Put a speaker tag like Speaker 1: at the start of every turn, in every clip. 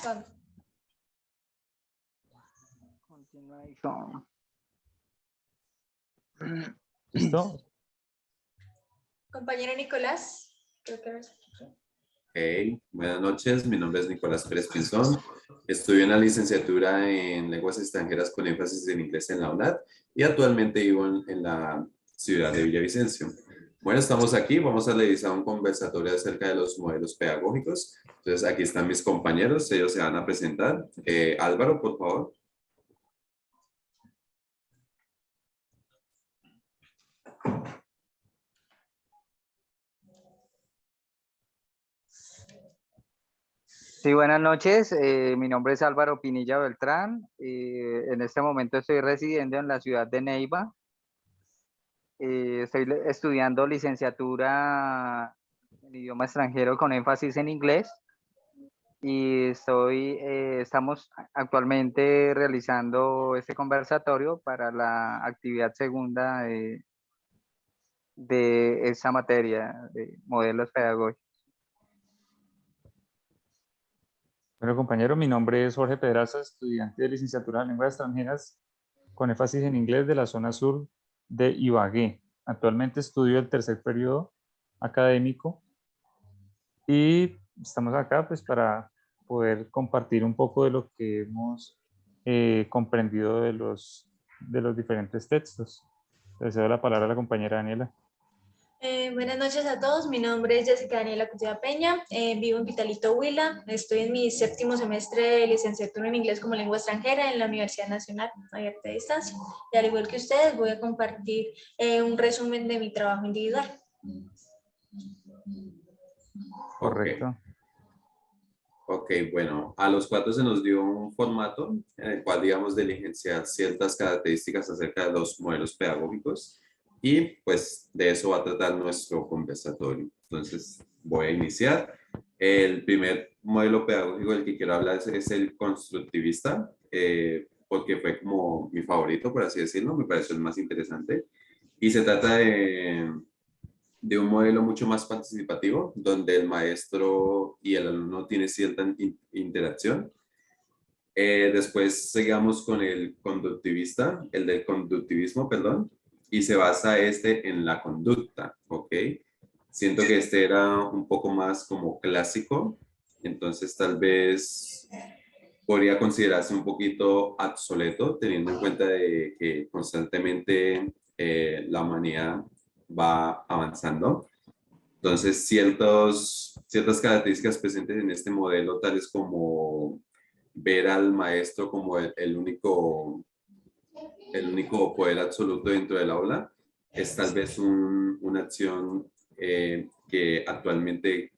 Speaker 1: Son.
Speaker 2: Continuation.
Speaker 3: ¿Listo?
Speaker 1: Compañero Nicolás, creo que eres.
Speaker 4: Buenas noches, mi nombre es Nicolás Pérez Pinzón. Estudio en la licenciatura en lenguas extranjeras con énfasis en inglés en la UNAD y actualmente vivo en la ciudad de Villavicencio. Bueno, estamos aquí, vamos a realizar un conversatorio acerca de los modelos pedagógicos. Entonces, aquí están mis compañeros, ellos se van a presentar. Álvaro, por favor.
Speaker 2: Sí, buenas noches. Mi nombre es Álvaro Pinilla Beltrán. En este momento estoy residiendo en la ciudad de Neiva. Estoy estudiando licenciatura en idioma extranjero con énfasis en inglés. Y estamos actualmente realizando este conversatorio para la actividad segunda de esa materia de modelos pedagógicos.
Speaker 3: Bueno, compañero, mi nombre es Jorge Pedraza, estudiante de licenciatura en lenguas extranjeras con énfasis en inglés de la zona sur de Ibagué. Actualmente estudio el tercer periodo académico y estamos acá pues para poder compartir un poco de lo que hemos comprendido de los diferentes textos. Le cedo la palabra a la compañera Daniela.
Speaker 1: Buenas noches a todos, mi nombre es Jessica Daniela Cuchilla Peña, vivo en Pitalito, Huila, estoy en mi séptimo semestre de licenciatura en inglés como lengua extranjera en la Universidad Nacional Abierta de Distancia. Y al igual que ustedes, voy a compartir un resumen de mi trabajo individual.
Speaker 3: Correcto.
Speaker 4: Ok, bueno, a los cuatro se nos dio un formato en el cual, digamos, diligenciar ciertas características acerca de los modelos pedagógicos y pues de eso va a tratar nuestro conversatorio. Entonces voy a iniciar. El primer modelo pedagógico del que quiero hablar es el constructivista, porque fue como mi favorito, por así decirlo, me pareció el más interesante. Y se trata de un modelo mucho más participativo, donde el maestro y el alumno tienen cierta interacción. Después seguimos con el conductivista, el del conductivismo, perdón, y se basa en la conducta, ¿ok? Siento que este era un poco más como clásico, entonces tal vez podría considerarse un poquito obsoleto, teniendo en cuenta de que constantemente la humanidad va avanzando. Entonces, ciertas características presentes en este modelo, tales como ver al maestro como el único poder absoluto dentro del aula, es tal vez una acción que actualmente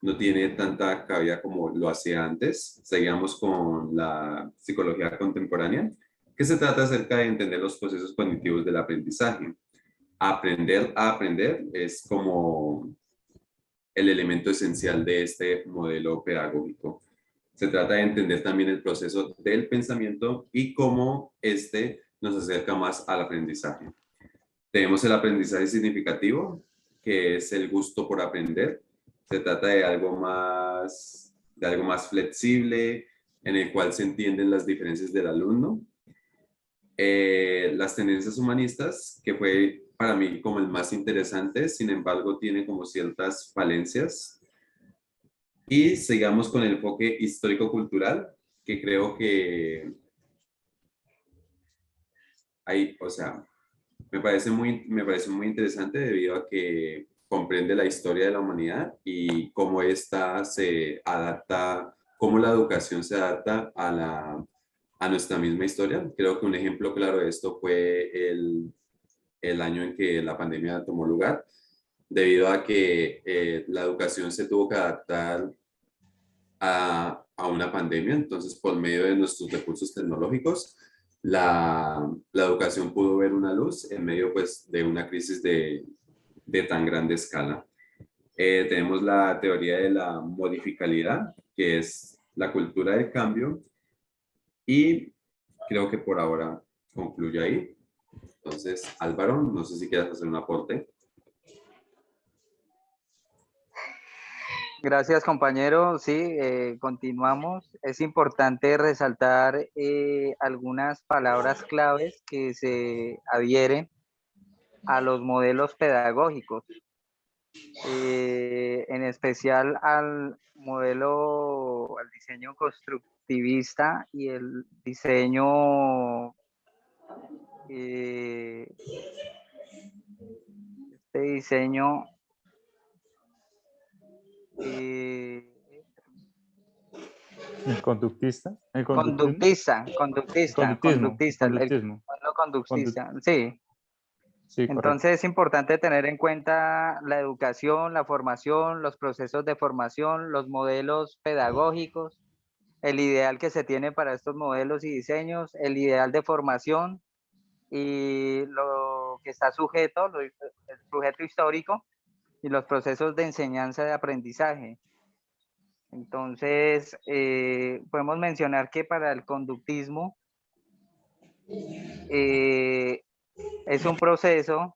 Speaker 4: no tiene tanta cabida como lo hacía antes. Seguimos con la psicología contemporánea, que se trata acerca de entender los procesos cognitivos del aprendizaje. Aprender a aprender es como el elemento esencial de este modelo pedagógico. Se trata de entender también el proceso del pensamiento y cómo este nos acerca más al aprendizaje. Tenemos el aprendizaje significativo, que es el gusto por aprender. Se trata de algo más flexible, en el cual se entienden las diferencias del alumno. Las tendencias humanistas, que fue para mí como el más interesante, sin embargo tiene como ciertas falencias. Y sigamos con el enfoque histórico-cultural, que creo que hay, o sea, me parece muy interesante debido a que comprende la historia de la humanidad y cómo esta se adapta, cómo la educación se adapta a nuestra misma historia. Creo que un ejemplo claro de esto fue el año en que la pandemia tomó lugar, debido a que la educación se tuvo que adaptar a una pandemia. Entonces, por medio de nuestros recursos tecnológicos, la educación pudo ver una luz en medio pues, de una crisis de tan grande escala. Tenemos la teoría de la modificalidad, que es la cultura del cambio, y creo que por ahora concluyo ahí. Entonces, Álvaro, no sé si quieres hacer un aporte.
Speaker 2: Gracias, compañero. Sí, continuamos. Es importante resaltar algunas palabras claves que se adhieren a los modelos pedagógicos, en especial al modelo, al diseño constructivista y el diseño, este diseño eh,
Speaker 3: El conductista, el conductismo,
Speaker 2: conductista,
Speaker 3: el
Speaker 2: conductista,
Speaker 3: conductismo,
Speaker 2: conductista, el
Speaker 3: conductismo,
Speaker 2: modelo
Speaker 3: condu-
Speaker 2: conductista, sí.
Speaker 3: sí, correcto.
Speaker 2: Entonces es importante tener en cuenta la educación, la formación, los procesos de formación, los modelos pedagógicos, el ideal que se tiene para estos modelos y diseños, el ideal de formación y lo que está sujeto, el sujeto histórico y los procesos de enseñanza de aprendizaje. Entonces, podemos mencionar que para el conductismo eh, es un proceso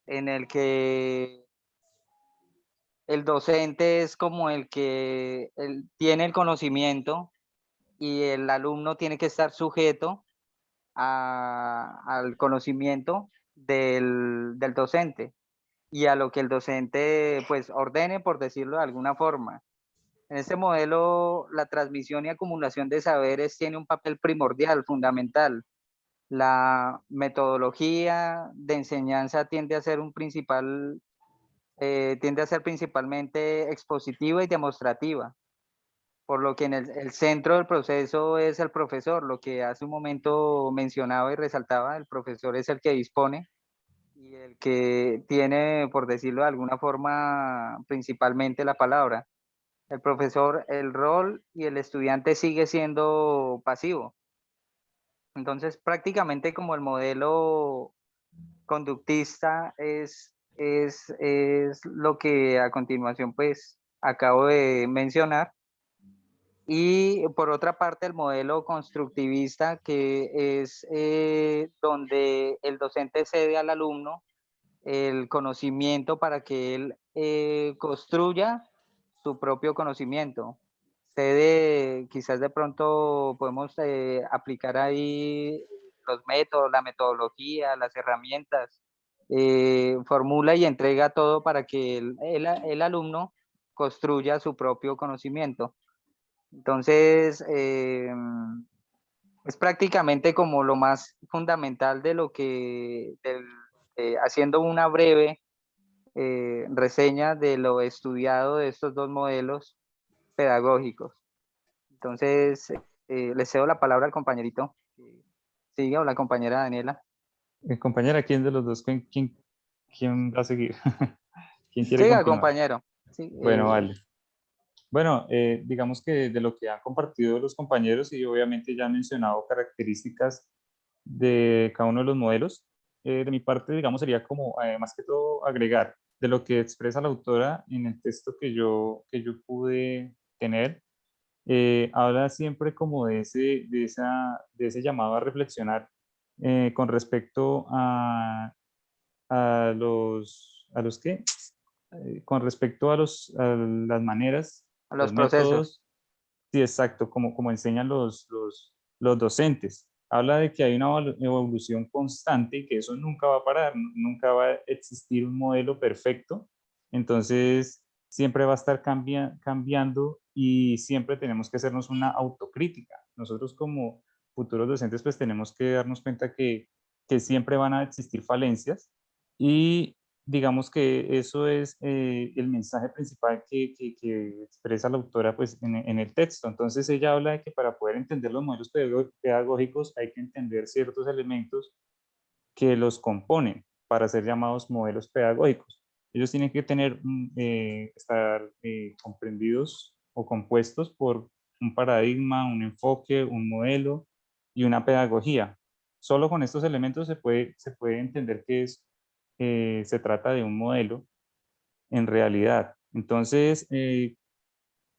Speaker 2: en el que el docente es como el que tiene el conocimiento y el alumno tiene que estar sujeto al conocimiento del docente y a lo que el docente pues ordene, por decirlo de alguna forma. En este modelo, la transmisión y acumulación de saberes tiene un papel primordial, fundamental. La metodología de enseñanza tiende a ser principalmente expositiva y demostrativa, por lo que en el centro del proceso es el profesor, lo que hace un momento mencionaba y resaltaba, el profesor es el que dispone y el que tiene, por decirlo de alguna forma, principalmente la palabra. El profesor, el rol y el estudiante sigue siendo pasivo. Entonces, prácticamente como el modelo conductista es lo que a continuación pues acabo de mencionar. Y por otra parte, el modelo constructivista, que es donde el docente cede al alumno el conocimiento para que él construya su propio conocimiento. Quizás de pronto podemos aplicar ahí los métodos, la metodología, las herramientas, formula y entrega todo para que el alumno construya su propio conocimiento. Entonces, es prácticamente como lo más fundamental de lo que, haciendo una breve reseña de lo estudiado de estos dos modelos pedagógicos. Entonces, le cedo la palabra al compañerito. Sigue, o la compañera Daniela.
Speaker 3: Compañera, ¿quién de los dos, quién va a seguir? ¿Quién quiere
Speaker 2: Siga,
Speaker 3: continuar?
Speaker 2: compañero. Sí,
Speaker 3: Bueno, vale. Bueno, digamos que de lo que han compartido los compañeros y obviamente ya han mencionado características de cada uno de los modelos, de mi parte, digamos, sería como más que todo agregar de lo que expresa la autora en el texto que yo pude tener. Habla siempre como de ese llamado a reflexionar con respecto a los qué, con respecto a las maneras,
Speaker 2: a
Speaker 3: los
Speaker 2: los procesos.
Speaker 3: métodos, sí, exacto, como enseñan los docentes. Habla de que hay una evolución constante y que eso nunca va a parar, nunca va a existir un modelo perfecto. Entonces, siempre va a estar cambiando y siempre tenemos que hacernos una autocrítica. Nosotros como futuros docentes, pues tenemos que darnos cuenta que siempre van a existir falencias y digamos que eso es el mensaje principal que expresa la autora pues, en el texto. Entonces ella habla de que para poder entender los modelos pedagógicos hay que entender ciertos elementos que los componen para ser llamados modelos pedagógicos. Ellos tienen que estar comprendidos o compuestos por un paradigma, un enfoque, un modelo y una pedagogía. Solo con estos elementos se puede entender que se trata de un modelo en realidad. Entonces,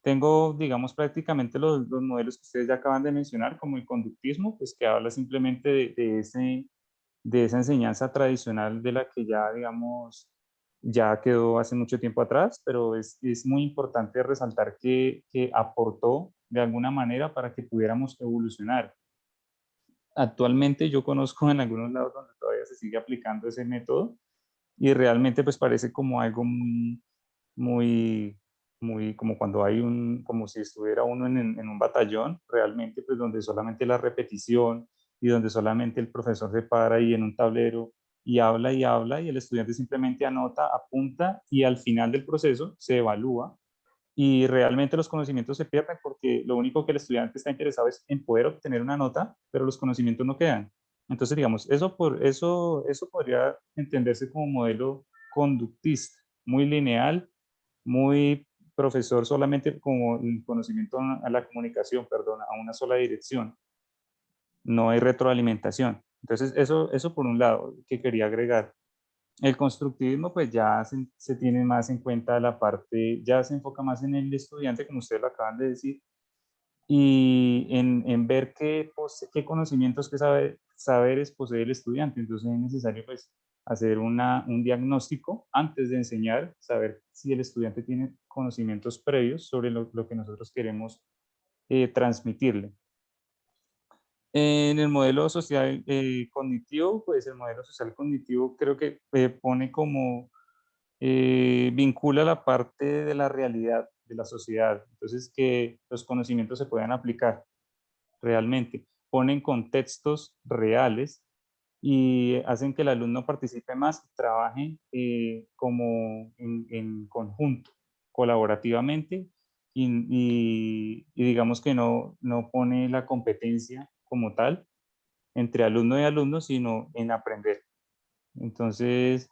Speaker 3: tengo, digamos, prácticamente los modelos que ustedes ya acaban de mencionar, como el conductismo, pues que habla simplemente de esa enseñanza tradicional de la que ya, digamos, ya quedó hace mucho tiempo atrás, pero es muy importante resaltar que aportó de alguna manera para que pudiéramos evolucionar. Actualmente yo conozco en algunos lados donde todavía se sigue aplicando ese método y realmente pues parece como algo muy, muy como cuando hay como si estuviera uno en un batallón, realmente pues donde solamente la repetición y donde solamente el profesor se para ahí en un tablero y habla y el estudiante simplemente anota, apunta y al final del proceso se evalúa y realmente los conocimientos se pierden porque lo único que el estudiante está interesado es en poder obtener una nota, pero los conocimientos no quedan. Entonces, digamos, eso podría entenderse como modelo conductista, muy lineal, muy profesor solamente como el conocimiento a la comunicación, perdón, a una sola dirección. No hay retroalimentación. Entonces, eso por un lado que quería agregar. El constructivismo pues ya se tiene más en cuenta la parte, ya se enfoca más en el estudiante, como ustedes lo acaban de decir, y en ver qué conocimientos, qué saberes posee el estudiante. Entonces es necesario pues hacer un diagnóstico antes de enseñar, saber si el estudiante tiene conocimientos previos sobre lo que nosotros queremos transmitirle. En el modelo social cognitivo, pues el modelo social cognitivo creo que pone como, vincula la parte de la realidad de la sociedad, entonces que los conocimientos se puedan aplicar realmente, ponen contextos reales y hacen que el alumno participe más, trabaje como en conjunto, colaborativamente y digamos que no pone la competencia como tal entre alumno y alumno, sino en aprender. Entonces,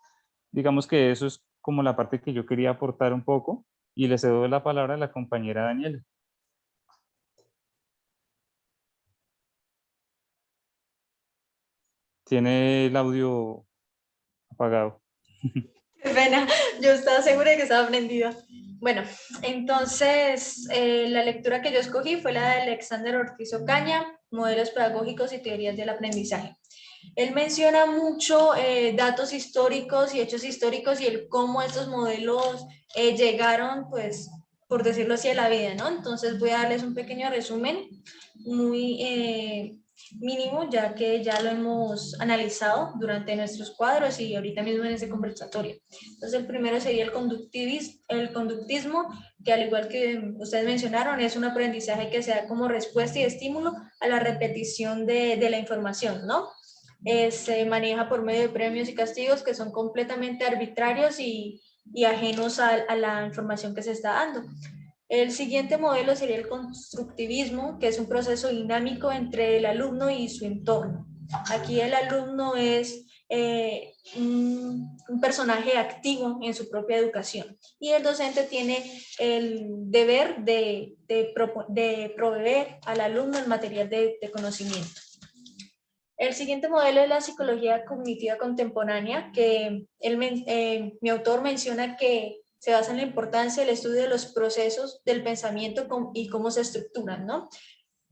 Speaker 3: digamos que eso es como la parte que yo quería aportar un poco y le cedo la palabra a la compañera Daniela. Tiene el audio apagado.
Speaker 1: Qué pena, yo estaba segura de que estaba prendida. Bueno, entonces la lectura que yo escogí fue la de Alexander Ortiz Ocaña, Modelos Pedagógicos y Teorías del Aprendizaje. Él menciona mucho datos históricos y hechos históricos y el cómo estos modelos llegaron, pues, por decirlo así, a la vida, ¿no? Entonces voy a darles un pequeño resumen muy mínimo, ya que ya lo hemos analizado durante nuestros cuadros y ahorita mismo en ese conversatorio. Entonces el primero sería el conductismo, que al igual que ustedes mencionaron, es un aprendizaje que se da como respuesta y estímulo a la repetición de la información, ¿no? Se maneja por medio de premios y castigos que son completamente arbitrarios y ajenos a la información que se está dando. El siguiente modelo sería el constructivismo, que es un proceso dinámico entre el alumno y su entorno. Aquí el alumno es un personaje activo en su propia educación y el docente tiene el deber de proveer al alumno el material de conocimiento. El siguiente modelo es la psicología cognitiva contemporánea, que mi autor menciona que se basa en la importancia del estudio de los procesos del pensamiento y cómo se estructuran, ¿no?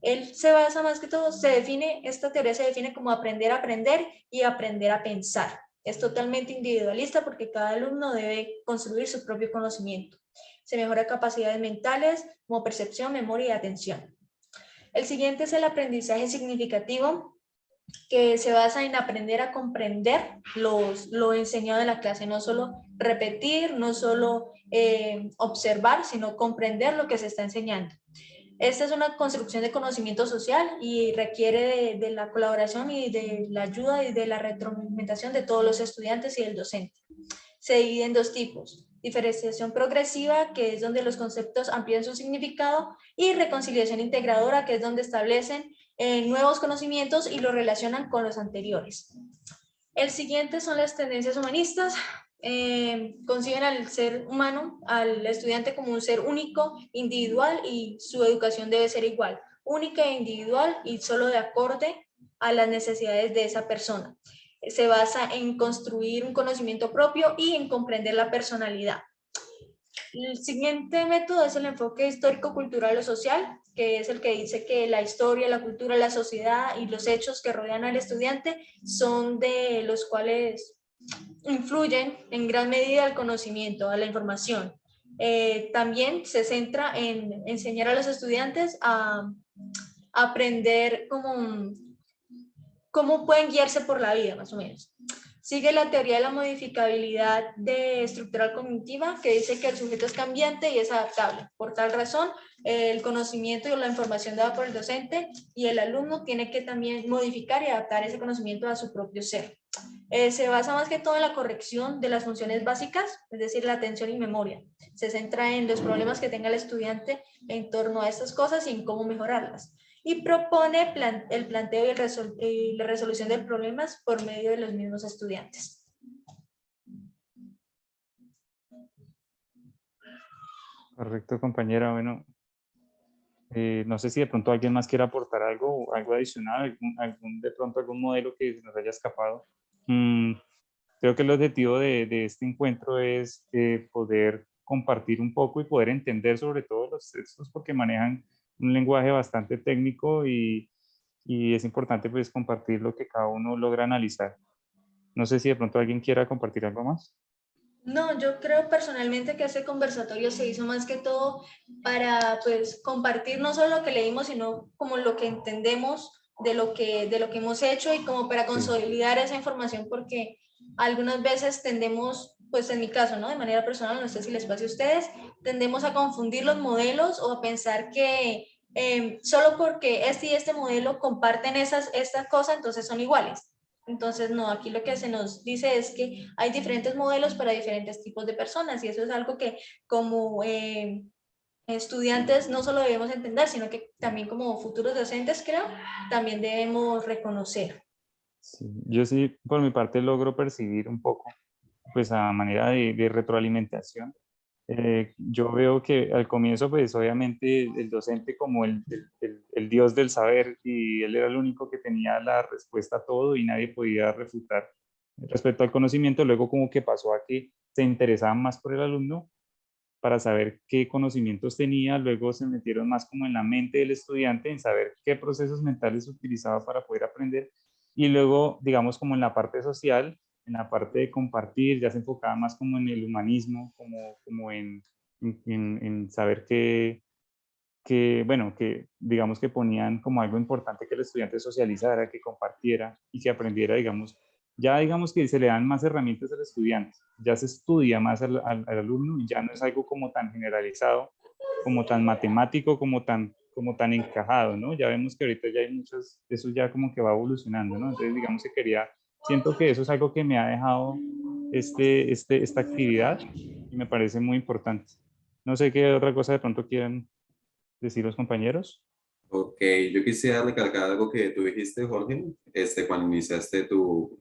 Speaker 1: Él se basa más que todo, esta teoría se define como aprender a aprender y aprender a pensar. Es totalmente individualista porque cada alumno debe construir su propio conocimiento. Se mejora capacidades mentales como percepción, memoria y atención. El siguiente es el aprendizaje significativo, que se basa en aprender a comprender lo enseñado en la clase, no solo repetir, no solo observar, sino comprender lo que se está enseñando. Esta es una construcción de conocimiento social y requiere de la colaboración y de la ayuda y de la retroalimentación de todos los estudiantes y del docente. Se divide en dos tipos: diferenciación progresiva, que es donde los conceptos amplían su significado, y reconciliación integradora, que es donde establecen nuevos conocimientos y los relacionan con los anteriores. El siguiente son las tendencias humanistas. Conciben al ser humano, al estudiante, como un ser único, individual, y su educación debe ser igual, única e individual y solo de acorde a las necesidades de esa persona. Se basa en construir un conocimiento propio y en comprender la personalidad. El siguiente método es el enfoque histórico-cultural o social, que es el que dice que la historia, la cultura, la sociedad y los hechos que rodean al estudiante son de los cuales influyen en gran medida al conocimiento, a la información. También se centra en enseñar a los estudiantes a aprender cómo pueden guiarse por la vida, más o menos. Sigue la teoría de la modificabilidad estructural cognitiva, que dice que el sujeto es cambiante y es adaptable. Por tal razón, el conocimiento y la información dada por el docente y el alumno tiene que también modificar y adaptar ese conocimiento a su propio ser. Se basa más que todo en la corrección de las funciones básicas, es decir, la atención y memoria. Se centra en los problemas que tenga el estudiante en torno a estas cosas y en cómo mejorarlas. Y propone el planteo y la resolución de problemas por medio de los mismos estudiantes.
Speaker 3: Correcto, compañera. Bueno, no sé si de pronto alguien más quiere aportar algo adicional, de pronto algún modelo que se nos haya escapado. Creo que el objetivo de este encuentro es poder compartir un poco y poder entender sobre todo los textos, porque manejan un lenguaje bastante técnico y es importante pues compartir lo que cada uno logra analizar. No sé si de pronto alguien quiera compartir algo más.
Speaker 1: No, yo creo personalmente que este conversatorio se hizo más que todo para pues compartir no solo lo que leímos, sino como lo que entendemos de lo que hemos hecho y como para consolidar esa información, porque algunas veces tendemos, pues en mi caso, ¿no? De manera personal, no sé si les pasa a ustedes, tendemos a confundir los modelos o a pensar que solo porque este y este modelo comparten estas cosas, entonces son iguales. Entonces, no, aquí lo que se nos dice es que hay diferentes modelos para diferentes tipos de personas y eso es algo que como estudiantes no solo debemos entender, sino que también como futuros docentes, creo, también debemos reconocer.
Speaker 3: Sí, yo sí, por mi parte, logro percibir un poco, pues a manera de retroalimentación. Yo veo que al comienzo, pues obviamente el docente como el dios del saber y él era el único que tenía la respuesta a todo y nadie podía refutar respecto al conocimiento. Luego como que pasó a que se interesaban más por el alumno para saber qué conocimientos tenía, luego se metieron más como en la mente del estudiante, en saber qué procesos mentales utilizaba para poder aprender, y luego, digamos, como en la parte social, en la parte de compartir, ya se enfocaba más como en el humanismo, como en saber bueno, que digamos que ponían como algo importante que el estudiante socializara, que compartiera y que aprendiera, digamos, ya digamos que se le dan más herramientas al estudiante, ya se estudia más al alumno y ya no es algo como tan generalizado, como tan matemático, como tan encajado, ¿no? Ya vemos que ahorita ya hay muchos, eso ya como que va evolucionando, ¿no? Entonces digamos que siento que eso es algo que me ha dejado esta actividad y me parece muy importante. No sé qué otra cosa de pronto quieran decir los compañeros.
Speaker 4: Ok, yo quisiera recalcar algo que tú dijiste, Jorge, cuando iniciaste tu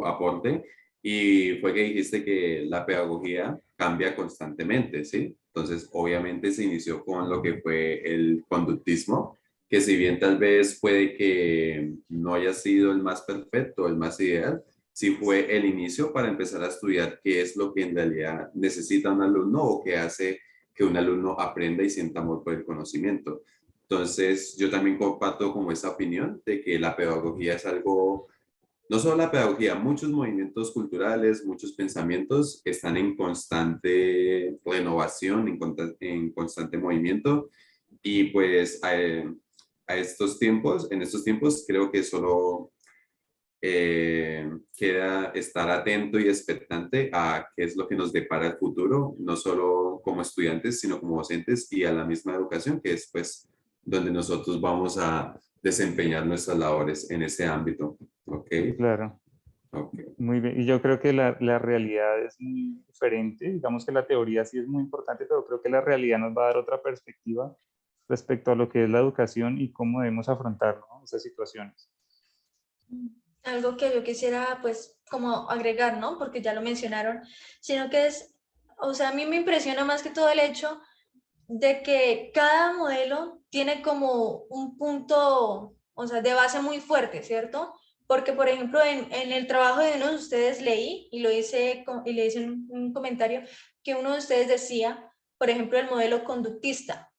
Speaker 4: aporte, y fue que dijiste que la pedagogía cambia constantemente, ¿sí? Entonces, obviamente se inició con lo que fue el conductismo, que si bien tal vez puede que no haya sido el más perfecto, el más ideal, sí fue el inicio para empezar a estudiar qué es lo que en realidad necesita un alumno o qué hace que un alumno aprenda y sienta amor por el conocimiento. Entonces, yo también comparto como esa opinión de que la pedagogía es algo, no solo la pedagogía, muchos movimientos culturales, muchos pensamientos están en constante renovación, en constante movimiento, y pues en estos tiempos creo que solo queda estar atento y expectante a qué es lo que nos depara el futuro, no solo como estudiantes, sino como docentes y a la misma educación, que es pues donde nosotros vamos a desempeñar nuestras labores en ese ámbito. ¿Ok?
Speaker 3: Claro,
Speaker 4: Ok.
Speaker 3: muy bien. Y yo creo que la realidad es muy diferente. Digamos que la teoría sí es muy importante, pero creo que la realidad nos va a dar otra perspectiva respecto a lo que es la educación y cómo debemos afrontar, ¿no?, esas situaciones.
Speaker 1: Algo que yo quisiera pues como agregar, ¿no? Porque ya lo mencionaron, sino que es, o sea, a mí me impresiona más que todo el hecho de que cada modelo tiene como un punto, o sea, de base muy fuerte, ¿cierto? Porque, por ejemplo, en el trabajo de uno de ustedes leí, y le hice un comentario, que uno de ustedes decía, por ejemplo, el modelo conductista.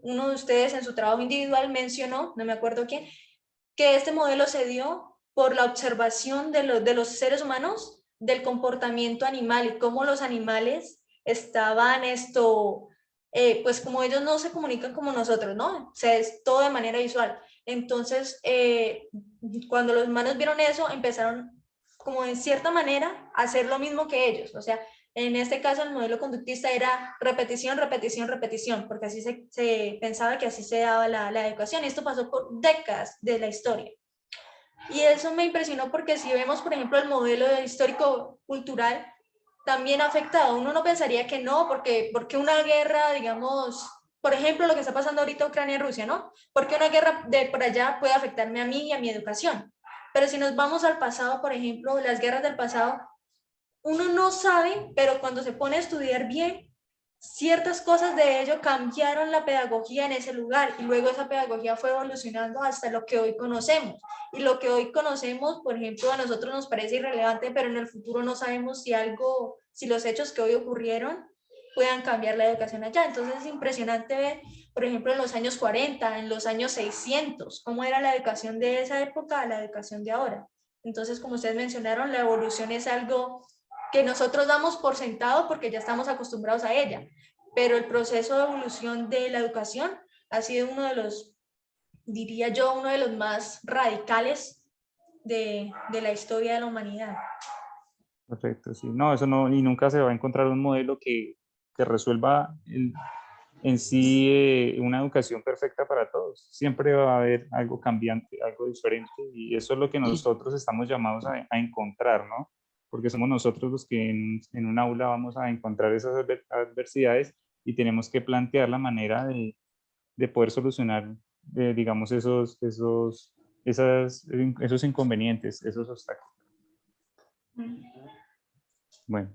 Speaker 1: Uno de ustedes en su trabajo individual mencionó, no me acuerdo quién, que este modelo se dio por la observación de los seres humanos del comportamiento animal y cómo los animales estaban pues como ellos no se comunican como nosotros, ¿no? O sea, es todo de manera visual. Entonces, cuando los humanos vieron eso, empezaron como en cierta manera a hacer lo mismo que ellos. O sea, en este caso el modelo conductista era repetición, repetición, repetición, porque así se pensaba que así se daba la educación. Y esto pasó por décadas de la historia. Y eso me impresionó porque si vemos, por ejemplo, el modelo histórico-cultural, también ha afectado. Uno no pensaría que no, porque una guerra, digamos, por ejemplo, lo que está pasando ahorita Ucrania-Rusia, ¿no? Porque una guerra de por allá puede afectarme a mí y a mi educación. Pero si nos vamos al pasado, por ejemplo, las guerras del pasado, uno no sabe, pero cuando se pone a estudiar bien, ciertas cosas de ello cambiaron la pedagogía en ese lugar y luego esa pedagogía fue evolucionando hasta lo que hoy conocemos. Y lo que hoy conocemos, por ejemplo, a nosotros nos parece irrelevante, pero en el futuro no sabemos si los hechos que hoy ocurrieron puedan cambiar la educación allá. Entonces es impresionante ver, por ejemplo, en los años 40, en los años 600, cómo era la educación de esa época a la educación de ahora. Entonces, como ustedes mencionaron, la evolución es algo que nosotros damos por sentado porque ya estamos acostumbrados a ella, pero el proceso de evolución de la educación ha sido uno de los, diría yo, uno de los más radicales de la historia de la humanidad.
Speaker 3: Perfecto, sí. No, eso no, y nunca se va a encontrar un modelo que resuelva en sí una educación perfecta para todos. Siempre va a haber algo cambiante, algo diferente, y eso es lo que nosotros estamos llamados a encontrar, ¿no? Porque somos nosotros los que en un aula vamos a encontrar esas adversidades y tenemos que plantear la manera de poder solucionar, digamos, esos inconvenientes, esos obstáculos. Bueno.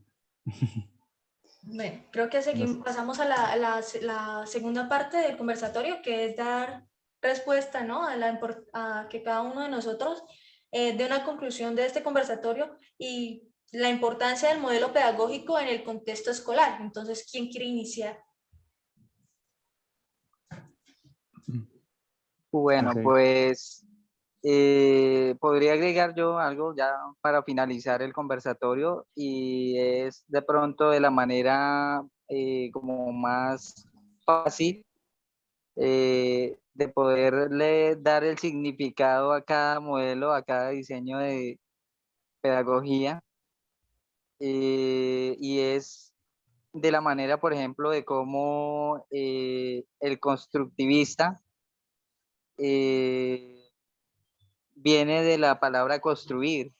Speaker 1: Bueno, creo que pasamos a la segunda parte del conversatorio, que es dar respuesta, ¿no? a que cada uno de nosotros dé una conclusión de este conversatorio y la importancia del modelo pedagógico en el contexto escolar. Entonces, ¿quién quiere iniciar?
Speaker 2: Bueno,
Speaker 3: Ok.
Speaker 2: pues podría agregar yo algo ya para finalizar el conversatorio y es de pronto de la manera como más fácil de poderle dar el significado a cada modelo, a cada diseño de pedagogía y es de la manera, por ejemplo, de cómo el constructivista viene de la palabra construir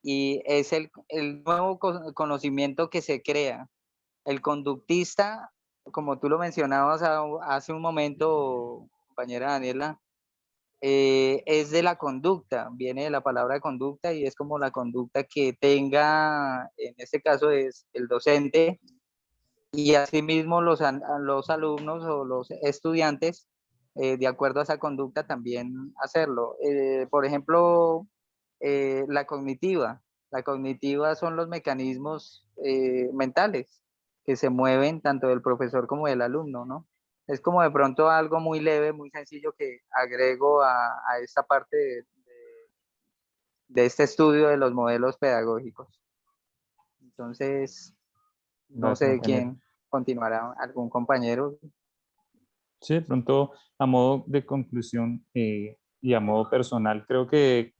Speaker 2: y es el nuevo conocimiento que se crea. El conductista, como tú lo mencionabas hace un momento, compañera Daniela, es de la conducta, viene de la palabra conducta y es como la conducta que tenga, en este caso es el docente, y asimismo los alumnos o los estudiantes, de acuerdo a esa conducta, también hacerlo. Por ejemplo, la cognitiva. La cognitiva son los mecanismos mentales que se mueven tanto del profesor como del alumno, ¿no? Es como de pronto algo muy leve, muy sencillo que agrego a esta parte de este estudio de los modelos pedagógicos. Entonces, no
Speaker 3: Gracias,
Speaker 2: sé
Speaker 3: compañero.
Speaker 2: quién continuará, algún compañero.
Speaker 3: Sí, de pronto, a modo de conclusión y a modo personal, creo que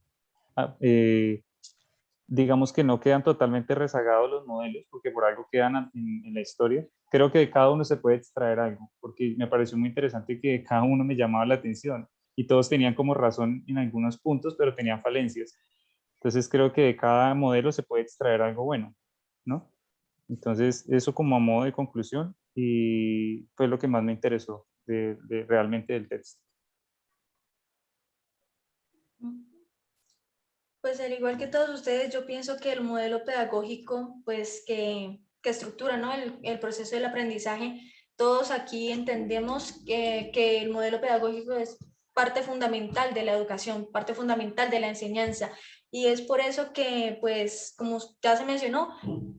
Speaker 3: digamos que no quedan totalmente rezagados los modelos, porque por algo quedan en la historia. Creo que de cada uno se puede extraer algo, porque me pareció muy interesante que cada uno me llamaba la atención y todos tenían como razón en algunos puntos, pero tenían falencias. Entonces creo que de cada modelo se puede extraer algo bueno, ¿no? Entonces eso como a modo de conclusión y fue lo que más me interesó realmente del texto.
Speaker 1: Pues al igual que todos ustedes, yo pienso que el modelo pedagógico, pues que estructura, ¿no? el proceso del aprendizaje, todos aquí entendemos que el modelo pedagógico es parte fundamental de la educación, parte fundamental de la enseñanza. Y es por eso que, pues, como ya se mencionó,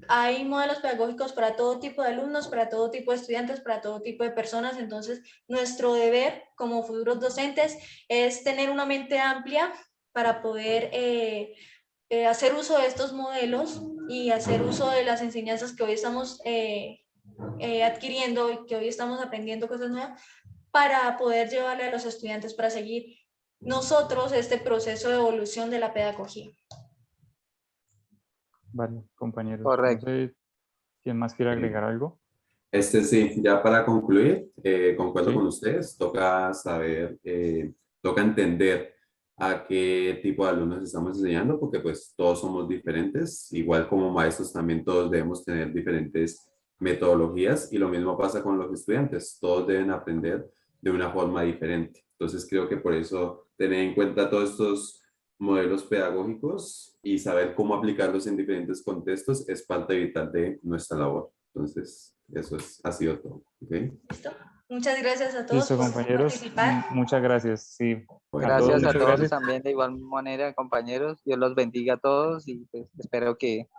Speaker 1: hay modelos pedagógicos para todo tipo de alumnos, para todo tipo de estudiantes, para todo tipo de personas. Entonces, nuestro deber como futuros docentes es tener una mente amplia para poder hacer uso de estos modelos y hacer uso de las enseñanzas que hoy estamos adquiriendo y que hoy estamos aprendiendo cosas nuevas para poder llevarle a los estudiantes para seguir nosotros este proceso de evolución de la pedagogía.
Speaker 3: Vale, compañeros.
Speaker 2: Correcto.
Speaker 3: No sé quién más quiere agregar algo.
Speaker 4: Sí, ya para concluir, concuerdo
Speaker 3: Sí.
Speaker 4: con ustedes, toca saber, toca entender a qué tipo de alumnos estamos enseñando, porque pues todos somos diferentes, igual como maestros también todos debemos tener diferentes metodologías y lo mismo pasa con los estudiantes, todos deben aprender de una forma diferente. Entonces creo que por eso tener en cuenta todos estos modelos pedagógicos y saber cómo aplicarlos en diferentes contextos es parte vital de nuestra labor. Entonces, eso ha sido todo. ¿Okay?
Speaker 1: ¿Listo? Muchas gracias a todos
Speaker 3: Listo,
Speaker 1: por
Speaker 3: compañeros.
Speaker 1: participar.
Speaker 3: Muchas gracias. Sí,
Speaker 4: Bueno,
Speaker 3: a todos
Speaker 2: Gracias a
Speaker 3: muchas
Speaker 2: todos
Speaker 3: gracias.
Speaker 2: también de igual manera, compañeros. Dios los bendiga a todos y pues, espero que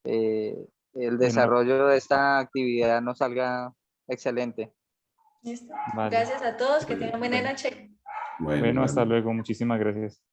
Speaker 2: el
Speaker 3: Bueno,
Speaker 2: desarrollo de esta actividad nos salga excelente.
Speaker 1: ¿Listo?
Speaker 3: vale.
Speaker 1: Gracias a todos, que
Speaker 4: Bueno,
Speaker 1: tengan buena
Speaker 3: Bueno,
Speaker 1: noche.
Speaker 4: bueno,
Speaker 3: bueno, hasta
Speaker 4: igualmente.
Speaker 3: luego. Muchísimas gracias.